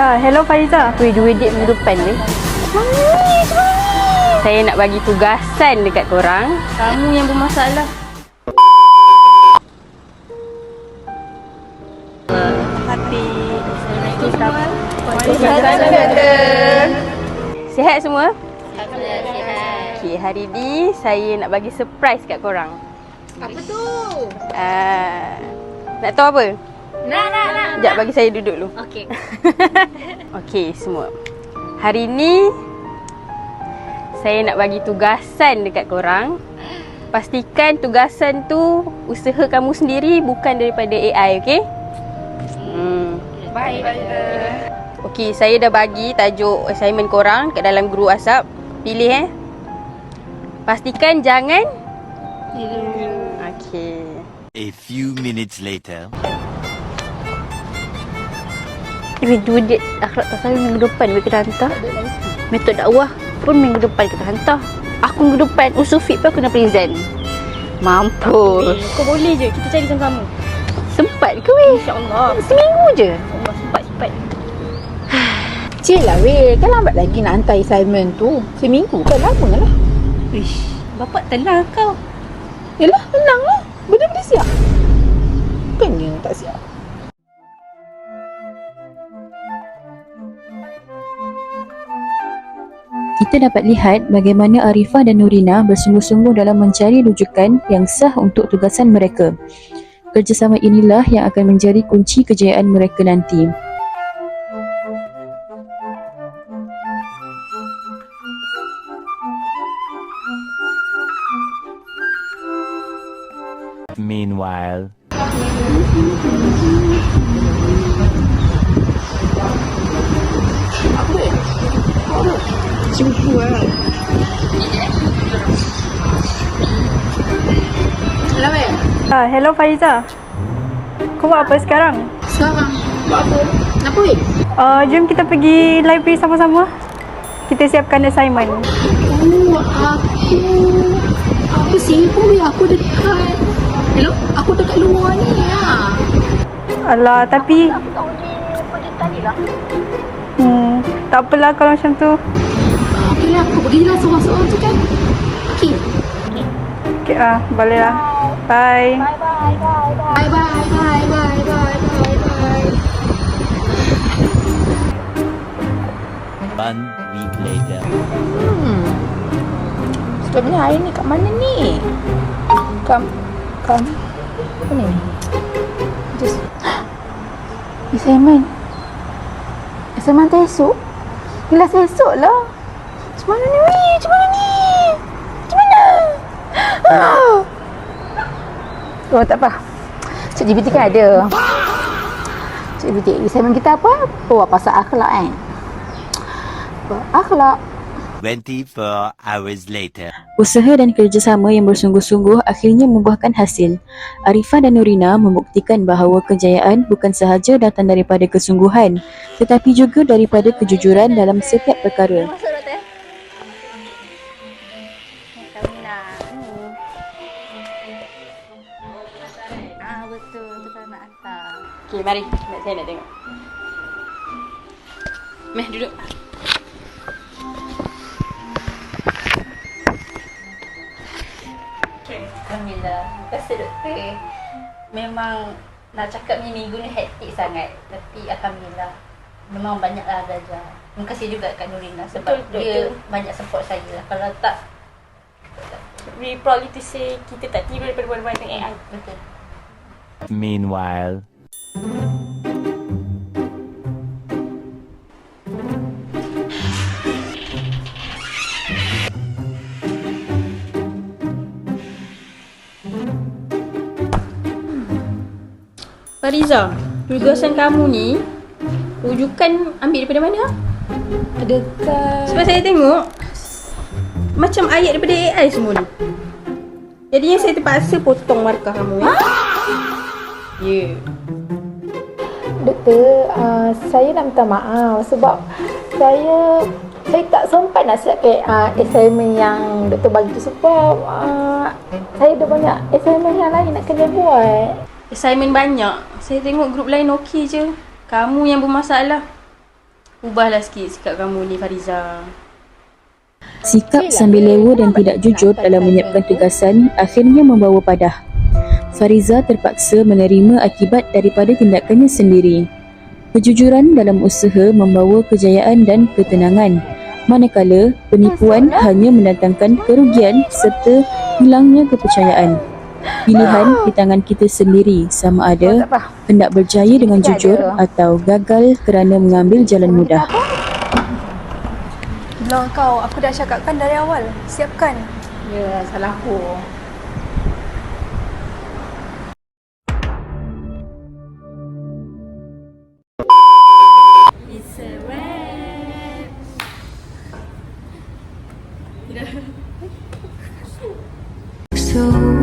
Hello Fariza. Weh, 2 date minggu depan ni. Saya nak bagi tugasan dekat korang. Kamu yang bermasalah. Happy Sihat semua? Alhamdulillah sihat. Okay, hari ni saya nak bagi surprise kat korang. Apa tu? Nak tahu apa? Nak. Sekejap, bagi saya duduk dulu. Okey. Okey semua. Hari ni saya nak bagi tugasan dekat korang. Pastikan tugasan tu usaha kamu sendiri, bukan daripada AI, okey? Baik. Okey, saya dah bagi tajuk assignment korang kat dalam group WhatsApp. Pilih Pastikan jangan okey. A few minutes later. Ini 2 date akhlak tak salah minggu depan kita hantar. Metod dakwah pun minggu depan kita hantar. Aku minggu depan usul fit pun aku nak present. Mampus. Kau boleh je, kita cari sama-sama. Sempat ke weh? InsyaAllah. Seminggu je. Allah, sempat. Cik lah weh, kan lambat lagi nak hantar assignment tu. Seminggu kan lama lah. Ish, bapak tenang kau. Yelah, menang lah. Benda-benda siap. Bukannya tak siap. Kita dapat lihat bagaimana Arifah dan Nurina bersungguh-sungguh dalam mencari rujukan yang sah untuk tugasan mereka. Kerjasama inilah yang akan menjadi kunci kejayaan mereka nanti. Meanwhile. Hello Fariza. Kau buat apa sekarang? Sekarang buat apa? Kenapa weh? Jom kita pergi library sama-sama. Kita siapkan assignment. Aku sibuk weh. Aku dekat. Hello? Aku dekat luar ni lah. Alah, tapi tak apalah kalau macam tu. Okey lah, aku pergilah seorang-seorang tu kan. Okey. Okay, boleh lah. Bye. Bye. One week later. Sebenarnya hari ni kat mana ni? Kam apa ni? Just assignment tu esok? Kelas esok lah. Macam mana ni weh? Macam mana? Oh tak apa. Cik GPT kan ada. Cik GPT assignment kita apa? Oh pasal akhlak kan. Akhlak. 24 hours later. Usaha dan kerjasama yang bersungguh-sungguh akhirnya membuahkan hasil. Arifah dan Nurina membuktikan bahawa kejayaan bukan sahaja datang daripada kesungguhan, tetapi juga daripada kejujuran dalam setiap perkara. Okey, mari. Saya nak tengok. Meh, duduk. Alhamdulillah. Terima kasih doktor. Memang nak cakap ni minggu ni hektik sangat. Tapi Alhamdulillah. Memang banyaklah belajar. Terima kasih juga kat Nurina sebab dia banyak support saya lah. Kalau tak, We probably to say kita tak tiru daripada buat-buat dengan AI. betul. Meanwhile. Fariza, tugasan kamu ni rujukan ambil daripada mana? Dekat Sebab saya tengok macam ayat daripada AI semua ni. Jadinya saya terpaksa potong markah kamu. Ya. Doktor, saya nak minta maaf sebab saya tak sempat nak siapkan assignment yang doktor bagi tu sebab saya ada banyak assignment yang lain nak kena buat. Assignment banyak. Saya tengok grup lain okey je. Kamu yang bermasalah. Ubahlah sikit sikap kamu ni, Fariza. Sikap sambil lewa dan tidak jujur dalam menyiapkan tugasan akhirnya membawa padah. Fariza terpaksa menerima akibat daripada tindakannya sendiri. Kejujuran dalam usaha membawa kejayaan dan ketenangan, manakala penipuan hanya mendatangkan kerugian serta hilangnya kepercayaan. Pilihan di tangan kita sendiri, sama ada hendak berjaya dengan jujur atau gagal kerana mengambil jalan mudah. Bilang kau, aku dah cakapkan dari awal. Siapkan. Ya, salah aku. So